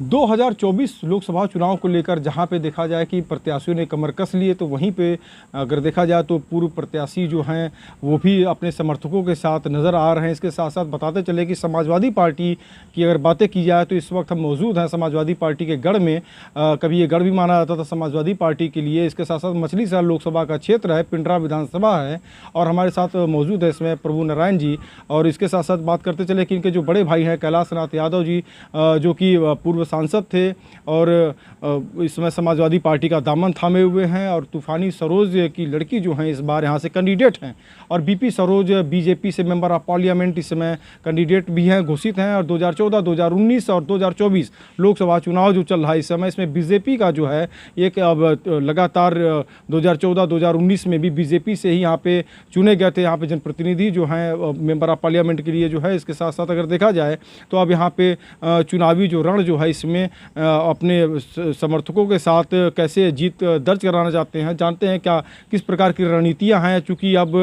2024 लोकसभा चुनाव को लेकर जहां पे देखा जाए कि प्रत्याशियों ने कमर कस लिए, तो वहीं पे अगर देखा जाए तो पूर्व प्रत्याशी जो हैं वो भी अपने समर्थकों के साथ नज़र आ रहे हैं। इसके साथ साथ बताते चले कि समाजवादी पार्टी की अगर बातें की जाए तो इस वक्त हम मौजूद हैं समाजवादी पार्टी के गढ़ में। कभी ये गढ़ भी माना जाता था समाजवादी पार्टी के लिए। इसके साथ साथ मछली शहर लोकसभा का क्षेत्र है, पिंडरा विधानसभा है, और हमारे साथ मौजूद है इसमें प्रभु नारायण जी। और इसके साथ साथ बात करते चले कि इनके जो बड़े भाई हैं कैलाश नाथ यादव जी, जो कि पूर्व सांसद थे और इस समय समाजवादी पार्टी का दामन थामे हुए हैं, और तूफानी सरोज की लड़की जो हैं इस बार यहाँ से कैंडिडेट हैं, और बीपी सरोज बीजेपी से मेंबर ऑफ पार्लियामेंट इस समय कैंडिडेट भी हैं, घोषित हैं। और 2014, 2019 और 2024 लोकसभा चुनाव जो चल रहा है इस समय, इसमें बीजेपी का जो है एक अब लगातार 2014, 2019 में भी बीजेपी से ही यहाँ पे चुने गए थे यहाँ पे जनप्रतिनिधि जो हैं मेंबर ऑफ पार्लियामेंट के लिए जो है। इसके साथ साथ अगर देखा जाए तो अब यहाँ पे चुनावी जो रण जो है इसमें अपने समर्थकों के साथ कैसे जीत दर्ज कराना चाहते हैं, जानते हैं क्या किस प्रकार की रणनीतियां हैं। चूँकि अब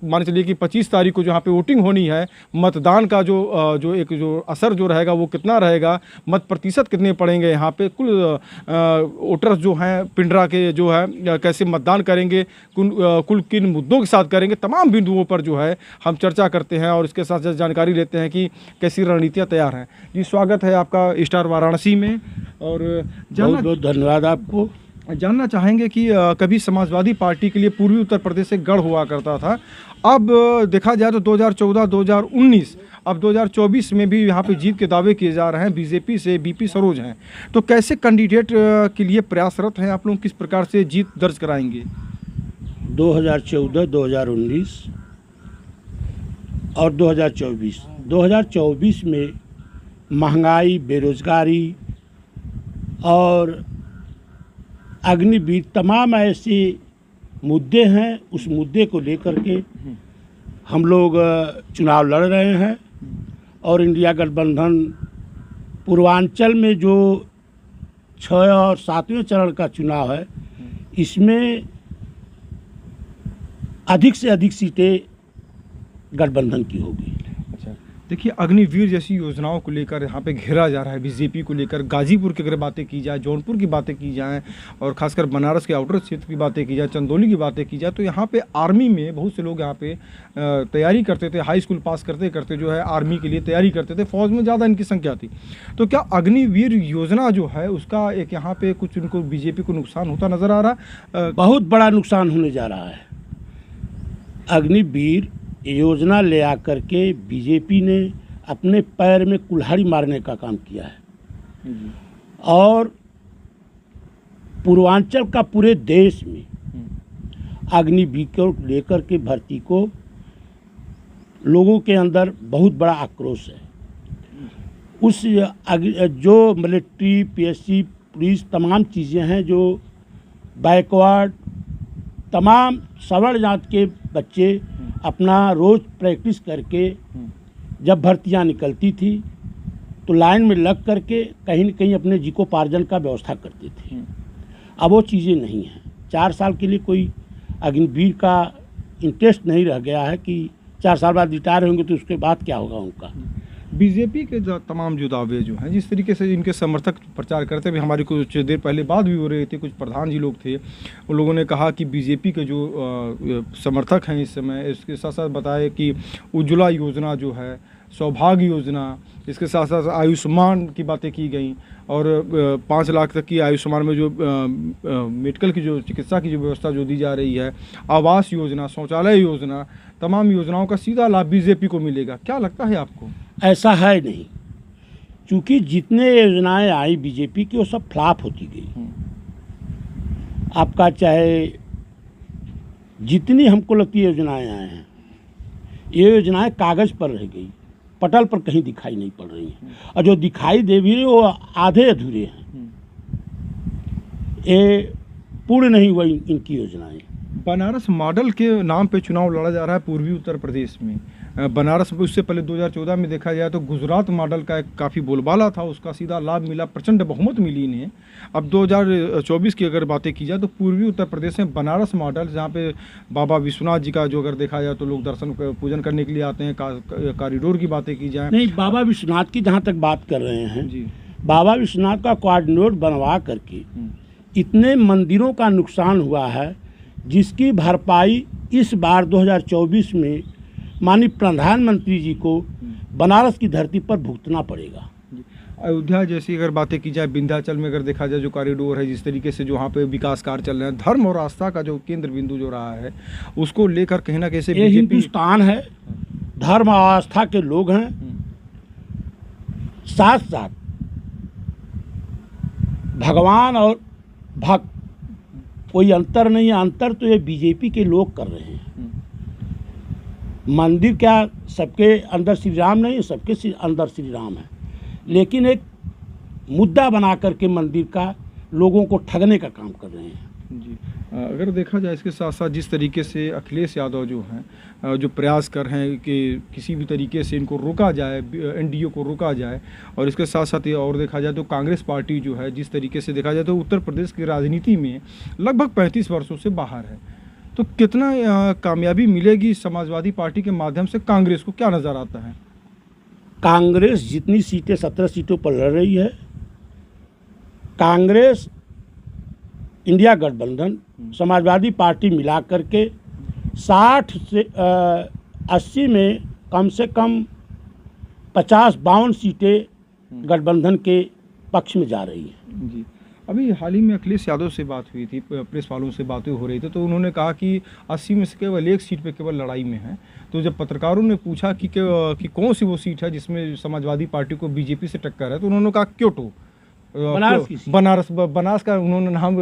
मान चलिए कि 25 तारीख को जहाँ पे वोटिंग होनी है, मतदान का जो असर जो रहेगा वो कितना रहेगा, मत प्रतिशत कितने पड़ेंगे यहाँ पे, कुल वोटर्स जो हैं पिंडरा के जो है कैसे मतदान करेंगे, कुल किन मुद्दों के साथ करेंगे, तमाम बिंदुओं पर जो है हम चर्चा करते हैं और इसके साथ साथ जानकारी लेते हैं कि कैसी रणनीतियाँ तैयार हैं। जी स्वागत है आपका स्टार वाराणसी में। और बहुत बहुत धन्यवाद आपको। जानना चाहेंगे कि कभी समाजवादी पार्टी के लिए पूर्वी उत्तर प्रदेश से गढ़ हुआ करता था, अब देखा जाए तो 2014, 2019, अब 2024 में भी यहाँ पे जीत के दावे किए जा रहे हैं। बीजेपी से बीपी सरोज हैं, तो कैसे कैंडिडेट के लिए प्रयासरत हैं आप लोग, किस प्रकार से जीत दर्ज कराएंगे? 2014, 2019 और 2024 में महंगाई, बेरोजगारी और अग्निवीर तमाम ऐसे मुद्दे हैं। उस मुद्दे को लेकर के हम लोग चुनाव लड़ रहे हैं। और इंडिया गठबंधन पूर्वांचल में जो 6 और 7वें चरण का चुनाव है, इसमें अधिक से अधिक सीटें गठबंधन की होगी। देखिए, अग्निवीर जैसी योजनाओं को लेकर यहाँ पे घेरा जा रहा है बीजेपी को लेकर। गाजीपुर की अगर बातें की जाए, जौनपुर की बातें की जाएँ, और खासकर बनारस के आउटर क्षेत्र की बातें की जाए, चंदौली की बातें की जाए, तो यहाँ पे आर्मी में बहुत से लोग यहाँ पे तैयारी करते थे। हाई स्कूल पास करते करते जो है आर्मी के लिए तैयारी करते थे, फौज में ज़्यादा इनकी संख्या थी। तो क्या अग्निवीर योजना जो है उसका एक यहाँ पे कुछ इनको बीजेपी को नुकसान होता नज़र आ रहा? बहुत बड़ा नुकसान होने जा रहा है। अग्निवीर योजना ले आकर के बीजेपी ने अपने पैर में कुल्हाड़ी मारने का काम किया है। और पूर्वांचल का पूरे देश में अग्निवीर को लेकर के भर्ती को लोगों के अंदर बहुत बड़ा आक्रोश है। उस जो मिलिट्री, पीएससी, पुलिस तमाम चीज़ें हैं जो बैकवर्ड तमाम सवर्ण जात के बच्चे अपना रोज़ प्रैक्टिस करके जब भर्तियां निकलती थी तो लाइन में लग करके कहीं न कहीं अपने जीविकोपार्जन का व्यवस्था करते थे। अब वो चीज़ें नहीं हैं। 4 साल के लिए कोई अग्निवीर का इंटरेस्ट नहीं रह गया है कि 4 साल बाद रिटायर होंगे तो उसके बाद क्या होगा उनका। बीजेपी के तमाम जो दावे जो हैं, जिस तरीके से इनके समर्थक प्रचार करते हुए हमारी कुछ देर पहले बात भी हो रही थी, कुछ प्रधान जी लोग थे, उन लोगों ने कहा कि बीजेपी के जो समर्थक हैं इस समय, इसके साथ साथ बताए कि उज्ज्वला योजना जो है, सौभाग्य योजना, इसके साथ साथ आयुष्मान की बातें की गई, और 5 लाख तक की आयुष्मान में जो मेडिकल की जो चिकित्सा की जो व्यवस्था जो दी जा रही है, आवास योजना, शौचालय योजना, तमाम योजनाओं का सीधा लाभ बीजेपी को मिलेगा। क्या लगता है आपको? ऐसा है नहीं, क्योंकि जितने योजनाएं आई बीजेपी की वो सब फ्लॉप होती गई। आपका चाहे जितनी हमको लगती है योजनाएं आए हैं, ये योजनाएं कागज़ पर रह गई, पटल पर कहीं दिखाई नहीं पड़ रही हैं, और जो दिखाई दे भी रही वो आधे अधूरे हैं। ये पूर्ण नहीं हुई इनकी योजनाएं। बनारस मॉडल के नाम पे चुनाव लड़ा जा रहा है पूर्वी उत्तर प्रदेश में। बनारस में उससे पहले 2014 में देखा जाए तो गुजरात मॉडल का एक काफ़ी बोलबाला था, उसका सीधा लाभ मिला, प्रचंड बहुमत मिली इन्हें। अब 2024 की अगर बातें की जाए तो पूर्वी उत्तर प्रदेश में बनारस मॉडल, जहाँ पे बाबा विश्वनाथ जी का जो अगर देखा जाए तो लोग दर्शन पूजन करने के लिए आते हैं, कॉरिडोर की बातें की जाए। नहीं, बाबा विश्वनाथ की जहाँ तक बात कर रहे हैं जी, बाबा विश्वनाथ का कॉरिडोर बनवा करके इतने मंदिरों का नुकसान हुआ है जिसकी भरपाई इस बार 2024 में माननीय प्रधानमंत्री जी को बनारस की धरती पर भुगतना पड़ेगा। अयोध्या जैसी अगर बातें की जाए, विंध्याचल में अगर देखा जाए जो कॉरिडोर है, जिस तरीके से जो वहाँ पे विकास कार्य चल रहे हैं, धर्म और आस्था का जो केंद्र बिंदु जो रहा है उसको लेकर कहीं ना कहीं ये हिंदुस्तान है, धर्म और आस्था के लोग हैं, साथ साथ भगवान और भक्त कोई अंतर नहीं है। अंतर तो ये बीजेपी के लोग कर रहे हैं। मंदिर क्या सबके अंदर श्री राम नहीं है, सबके अंदर श्री राम है, लेकिन एक मुद्दा बना करके मंदिर का लोगों को ठगने का काम कर रहे हैं। जी, अगर देखा जाए इसके साथ साथ जिस तरीके से अखिलेश यादव जो हैं जो प्रयास कर रहे हैं कि किसी भी तरीके से इनको रोका जाए, एनडीए को रोका जाए, और इसके साथ साथ ये और देखा जाए तो कांग्रेस पार्टी जो है जिस तरीके से देखा जाए तो उत्तर प्रदेश की राजनीति में लगभग 35 वर्षों से बाहर है, तो कितना कामयाबी मिलेगी समाजवादी पार्टी के माध्यम से कांग्रेस को, क्या नज़र आता है? कांग्रेस जितनी सीटें 17 सीटों पर लड़ रही है, कांग्रेस इंडिया गठबंधन समाजवादी पार्टी मिला करके 60 से 80 में कम से कम 50-52 सीटें गठबंधन के पक्ष में जा रही है। जी, अभी हाल ही में अखिलेश यादव से बात हुई थी, प्रेस वालों से बातें हो रही थी, तो उन्होंने कहा कि 80 में से केवल एक सीट पे केवल लड़ाई में है। तो जब पत्रकारों ने पूछा कि कौन सी वो सीट है जिसमें समाजवादी पार्टी को बीजेपी से टक्कर है, तो उन्होंने कहा क्योंटो, बनारस का उन्होंने नाम